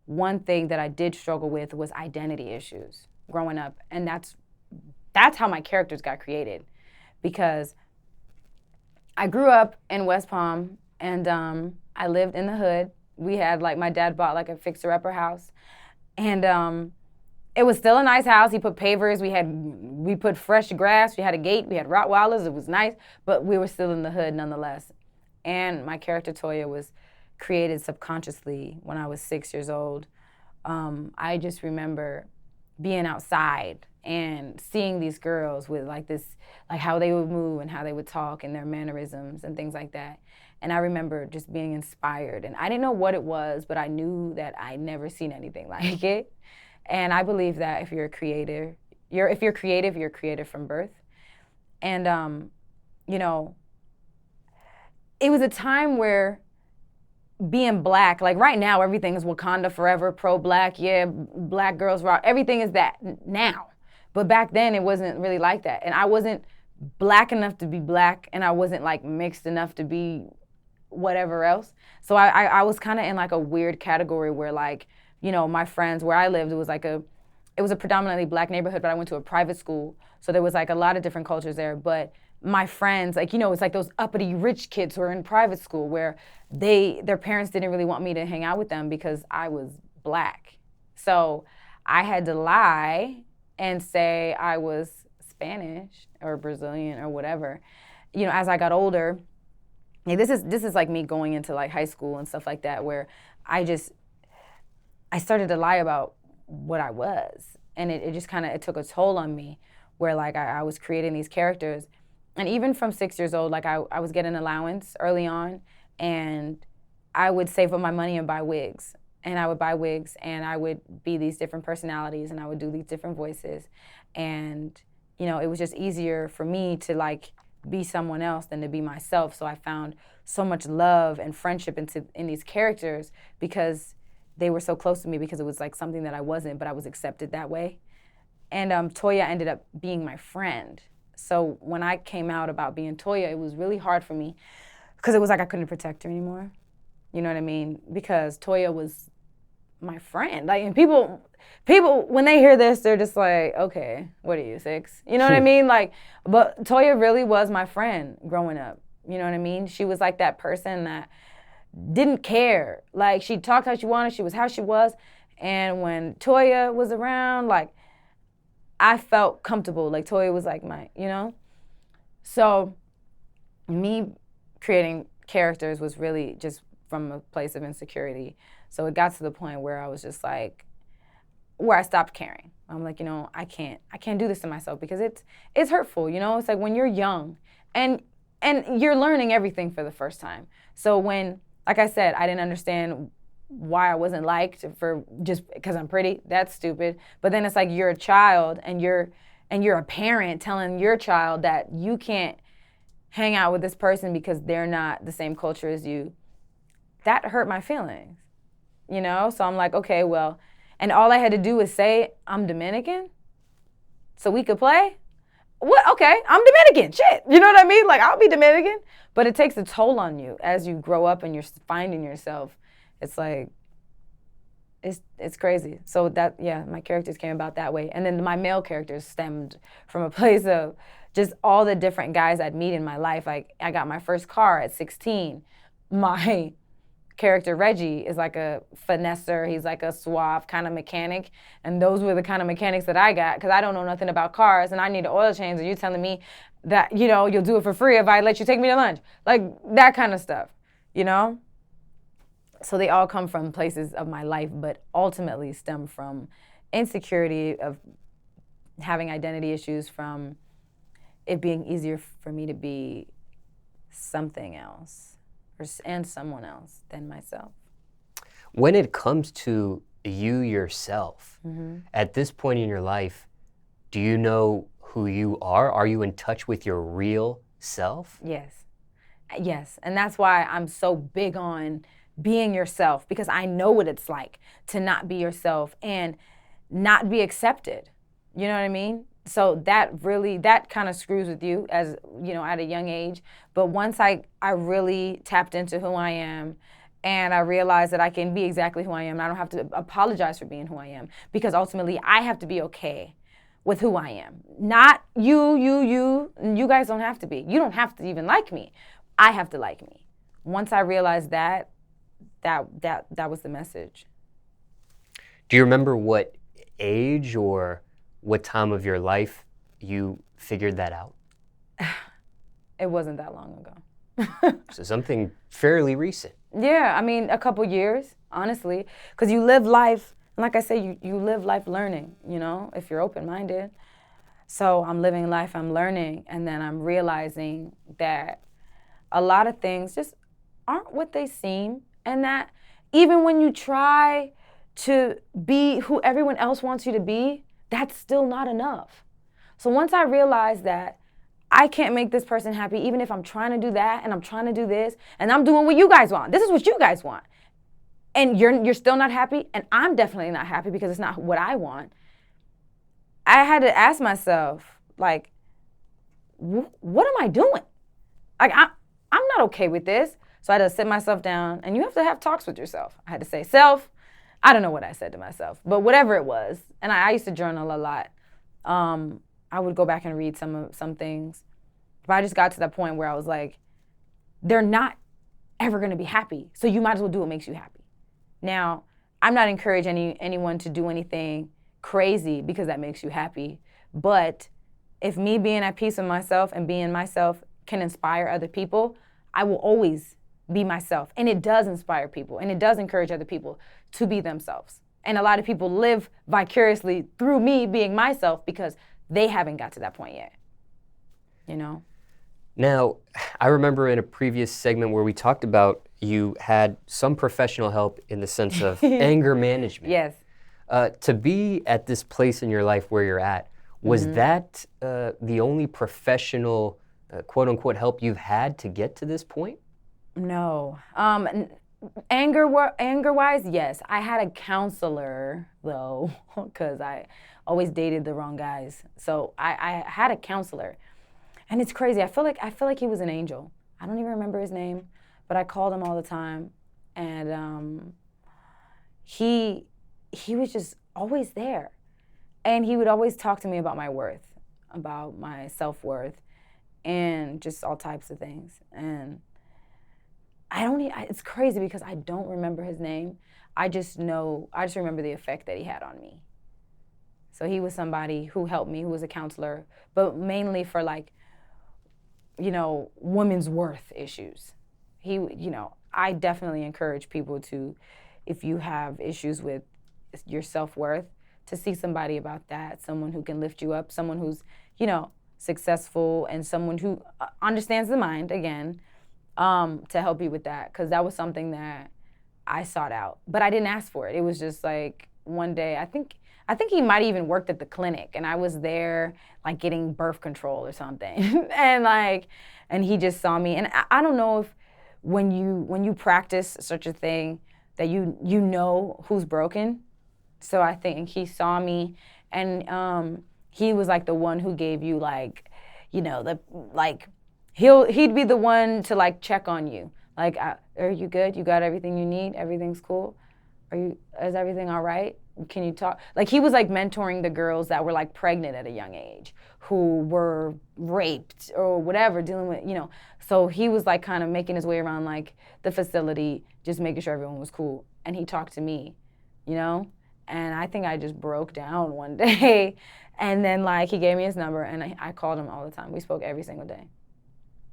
one thing that I did struggle with was identity issues growing up. And that's how my characters got created, because I grew up in West Palm, and I lived in the hood. We had, like, my dad bought like a fixer-upper house, and it was still a nice house. He put pavers, we put fresh grass, we had a gate, we had Rottweilers, it was nice, but we were still in the hood nonetheless. And my character Toya was created subconsciously when I was 6 years old. I just remember being outside and seeing these girls with like this, like how they would move and how they would talk and their mannerisms and things like that. And I remember just being inspired. And I didn't know what it was, but I knew that I'd never seen anything like it. And I believe that if you're a creator, you're creative from birth. And you know, it was a time where being black, like right now, everything is Wakanda forever, pro-black, yeah, black girls rock, everything is that now. But back then, it wasn't really like that. And I wasn't black enough to be black, and I wasn't like mixed enough to be whatever else. So I was kind of in like a weird category where, like, you know, my friends, where I lived, it was a predominantly black neighborhood, but I went to a private school. So there was like a lot of different cultures there. But my friends, like, you know, it's like those uppity rich kids who are in private school where their parents didn't really want me to hang out with them because I was black. So I had to lie and say I was Spanish or Brazilian or whatever. You know, as I got older, like this is like me going into like high school and stuff like that, where I started to lie about what I was. And it just kind of, it took a toll on me, where like I was creating these characters. And even from 6 years old, like I was getting allowance early on, and I would save up my money and buy wigs. And I would buy wigs, and I would be these different personalities, and I would do these different voices. And, you know, it was just easier for me to like be someone else than to be myself. So I found so much love and friendship in these characters because they were so close to me, because it was like something that I wasn't, but I was accepted that way. And Toya ended up being my friend. So when I came out about being Toya, it was really hard for me because it was like I couldn't protect her anymore. You know what I mean? Because Toya was my friend. Like, and people when they hear this, they're just like, okay, what are you, 6? You know what I mean? Like, but Toya really was my friend growing up. You know what I mean? She was like that person that didn't care. Like, she talked how she wanted, she was how she was. And when Toya was around, like, I felt comfortable. Like, Toya was like my, you know? So me creating characters was really just from a place of insecurity. So it got to the point where I was just like, where I stopped caring. I'm like, you know, I can't do this to myself, because it's hurtful, you know? It's like when you're young and you're learning everything for the first time. So when, like I said, I didn't understand why I wasn't liked for just because I'm pretty. That's stupid. But then it's like you're a child, and you're a parent telling your child that you can't hang out with this person because they're not the same culture as you. That hurt my feelings, you know? So I'm like, okay, well, and all I had to do was say I'm Dominican so we could play? What? Okay, I'm Dominican. Shit. You know what I mean? Like, I'll be Dominican. But it takes a toll on you as you grow up and you're finding yourself. It's like, it's crazy. So that, yeah, my characters came about that way. And then my male characters stemmed from a place of just all the different guys I'd meet in my life. Like, I got my first car at 16. My character Reggie is like a finesser. He's like a suave kind of mechanic. And those were the kind of mechanics that I got, because I don't know nothing about cars and I need an oil change, and you telling me that, you know, you'll do it for free if I let you take me to lunch. Like, that kind of stuff, you know? So they all come from places of my life, but ultimately stem from insecurity, of having identity issues, from it being easier for me to be something else and someone else than myself. When it comes to you yourself, at this point in your life, do you know who you are? Are you in touch with your real self? Yes. Yes. And that's why I'm so big on being yourself, because I know what it's like to not be yourself and not be accepted. You know what I mean? So that kind of screws with you, as, you know, at a young age. But once I really tapped into who I am And I realized that I can be exactly who I am. And I don't have to apologize for being who I am, because ultimately I have to be okay with who I am. Not you. You guys don't have to be. You don't have to even like me. I have to like me. Once I realized that was the message. Do you remember what age or what time of your life you figured that out? It wasn't that long ago. So something fairly recent. Yeah, I mean, a couple years, honestly, because you live life, and like I say, you live life learning, you know, if you're open-minded. So I'm living life, I'm learning, and then I'm realizing that a lot of things just aren't what they seem, and that even when you try to be who everyone else wants you to be, that's still not enough. So once I realized that I can't make this person happy, even if I'm trying to do that and I'm trying to do this and I'm doing what you guys want. This is what you guys want. And you're still not happy, and I'm definitely not happy because it's not what I want. I had to ask myself, like, what am I doing? Like, I'm not okay with this. So I had to sit myself down, and you have to have talks with yourself. I had to say, self, I don't know what I said to myself, but whatever it was. And I used to journal a lot. I would go back and read some things. But I just got to that point where I was like, they're not ever going to be happy. So you might as well do what makes you happy. Now, I'm not encouraging anyone to do anything crazy because that makes you happy. But if me being at peace with myself and being myself can inspire other people, I will always be myself. And it does inspire people, and it does encourage other people to be themselves. And a lot of people live vicariously through me being myself because they haven't got to that point yet, you know? Now, I remember in a previous segment where we talked about you had some professional help in the sense of anger management. Yes. To be at this place in your life where you're at, was that the only professional, quote-unquote, help you've had to get to this point? No. Anger-wise, yes. I had a counselor, though, because I always dated the wrong guys. So I had a counselor. And it's crazy. I feel like he was an angel. I don't even remember his name, but I called him all the time. And he was just always there. And he would always talk to me about my worth, about my self-worth, and just all types of things. And it's crazy because I don't remember his name. I just remember the effect that he had on me. So he was somebody who helped me, who was a counselor, but mainly for women's worth issues. I definitely encourage people to, if you have issues with your self-worth, to see somebody about that, someone who can lift you up, someone who's, successful, and someone who understands the mind, again, to help you with that, because that was something that I sought out. But I didn't ask for it. It was just like one day, I think he might have even worked at the clinic, and I was there like getting birth control or something. and he just saw me. And I don't know if when you practice such a thing that you know who's broken. So I think he saw me, and he was like the one who gave you he'd be the one to check on you. Like, are you good? You got everything you need? Everything's cool? Is everything all right? Can you talk? Like, he was mentoring the girls that were pregnant at a young age, who were raped or whatever, dealing with, So he was kind of making his way around the facility, just making sure everyone was cool. And he talked to me, And I think I just broke down one day. And then he gave me his number, and I called him all the time. We spoke every single day.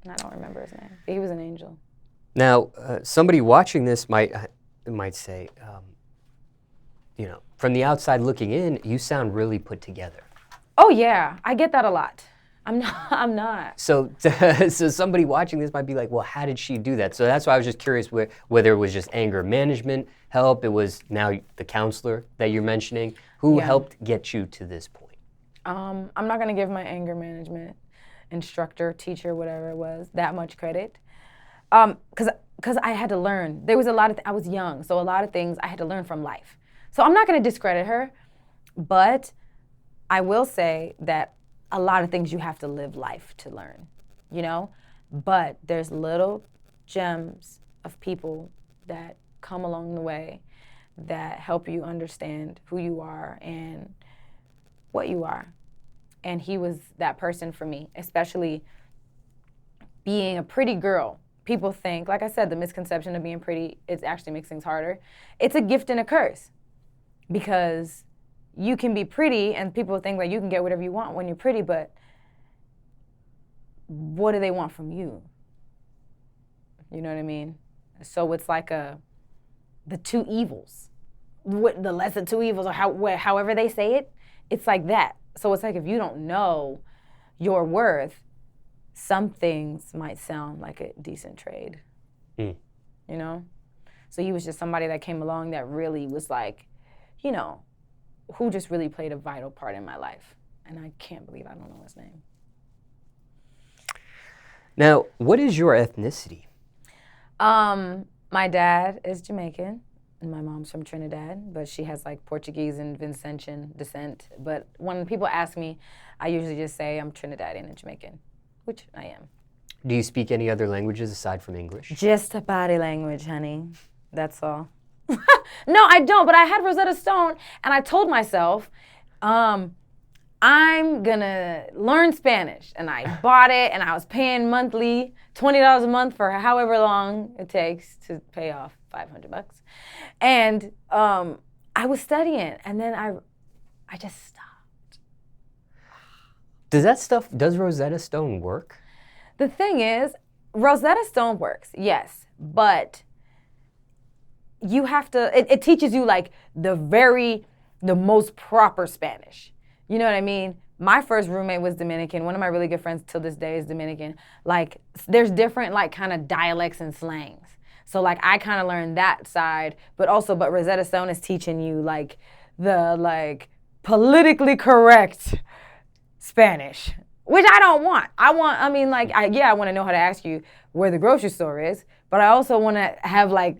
And I don't remember his name, but he was an angel. Now, somebody watching this might say, from the outside looking in, you sound really put together. Oh yeah, I get that a lot. I'm not. So somebody watching this might be like, well, how did she do that? So that's why I was just curious whether it was just anger management help, it was now the counselor that you're mentioning. Who helped get you to this point? I'm not gonna give my anger management instructor, teacher, whatever it was, that much credit. Because I had to learn. There was a lot of, I was young, so a lot of things I had to learn from life. So I'm not gonna discredit her, but I will say that a lot of things you have to live life to learn, But there's little gems of people that come along the way that help you understand who you are and what you are. And he was that person for me, especially being a pretty girl. People think, like I said, the misconception of being pretty, it actually makes things harder. It's a gift and a curse because you can be pretty and people think like you can get whatever you want when you're pretty, but what do they want from you? You know what I mean? So it's like the two evils. The lesser two evils, or however they say it, it's like that. So it's like if you don't know your worth, some things might sound like a decent trade, you know? So he was just somebody that came along that really was like, you know, who just really played a vital part in my life. And I can't believe I don't know his name. Now, what is your ethnicity? My dad is Jamaican, and my mom's from Trinidad, but she has like Portuguese and Vincentian descent. But when people ask me, I usually just say I'm Trinidadian and Jamaican, which I am. Do you speak any other languages aside from English? Just a body language, honey. That's all. No, I don't, but I had Rosetta Stone, and I told myself, I'm gonna learn Spanish. And I bought it, and I was paying monthly, $20 a month for however long it takes to pay off $500. And I was studying, and then I just stopped. Does Rosetta Stone work? The thing is, Rosetta Stone works, yes, but you have to, it teaches you like the most proper Spanish. You know what I mean? My first roommate was Dominican. One of my really good friends till this day is Dominican. Like, there's different like kind of dialects and slangs. So like I kind of learned that side, but Rosetta Stone is teaching you like the like politically correct Spanish, which I don't want. I want to know how to ask you where the grocery store is, but I also want to have like,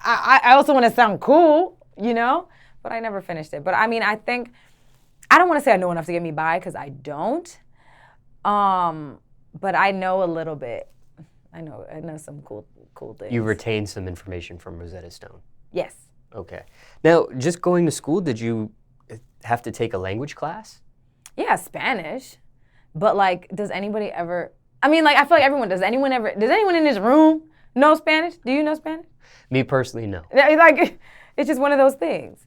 I also want to sound cool, you know? But I never finished it. But I mean, I don't want to say I know enough to get me by, because I don't. But I know a little bit. I know some cool things. You retained some information from Rosetta Stone? Yes. Okay. Now, just going to school, did you have to take a language class? Yeah, Spanish. But like, does anybody ever, I mean, like, I feel like everyone, does anyone in this room know Spanish? Do you know Spanish? Me personally, no. Like, it's just one of those things.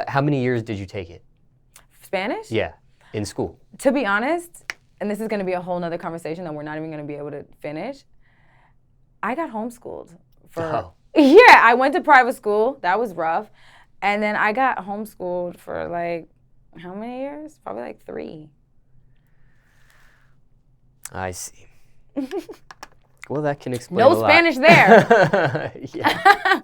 How many years did you take it? Spanish? Yeah, in school. To be honest, and this is going to be a whole nother conversation that we're not even going to be able to finish, I got homeschooled. Yeah, I went to private school. That was rough. And then I got homeschooled for like, how many years? Probably like 3. I see. Well, that can explain no a lot. Spanish there. Yeah.